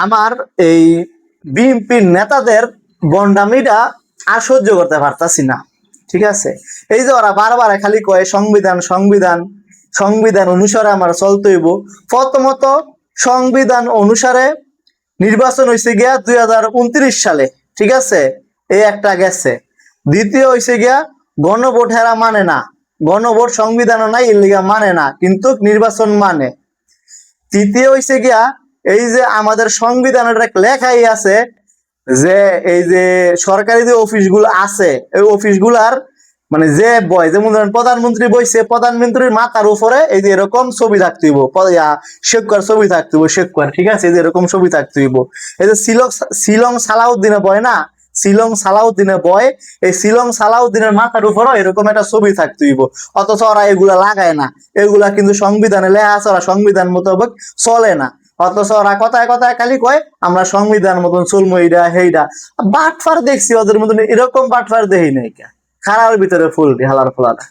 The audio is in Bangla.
আমার এই বিএনপির নেতাদের গন্ডামিটা আর সহ্য করতে পারতাছি না। ঠিক আছে, এই যে ওরা বারবার খালি কয় সংবিধান সংবিধান সংবিধান অনুসারে আমার চলতে হইব। প্রথমত সংবিধান অনুসারে নির্বাচন হয়েছে গিয়া 2029 সালে, ঠিক আছে, এই একটা গেছে। দ্বিতীয় হয়েছে গিয়া গণভোট হেরা মানে না, গণভোট সংবিধানও নাই, এর লিগা মানে না, কিন্তু নির্বাচন মানে। তৃতীয় হয়েছে গিয়া এই যে আমাদের সংবিধানের লেখাই আছে যে এই যে সরকারি যে অফিসগুলো আছে এই অফিসগুলার মানে যে বয়, যেমন ধরেন প্রধানমন্ত্রী বইছে, প্রধানমন্ত্রীর মাথার উপরে এই যে এরকম ছবি থাকতে হইব, শেখর ছবি থাকতে হইব, শেখর, ঠিক আছে, এই যে এরকম ছবি থাকতে হইব। এই যে শিলং সালাউদ্দিনে বয় না, শিলং সালাউদ্দিনে বয়, এই শিলং সালাউদ্দিনের মাথার উপরও এরকম একটা ছবি থাকতে হইব। অথচ ওরা এগুলা লাগায় না, এগুলা কিন্তু সংবিধানে লেখা আছে, ওরা সংবিধান মোতাবেক চলে না। অথচ ওরা কথায় কথায় খালি কয় আমরা সংবিধান মতন চলবো, এইটা সেইটা। বাটফার দেখছি ওদের মতন, এরকম বাটফার দেখি নাই। খারার ভিতরে ফুল হালার ফোলাটা।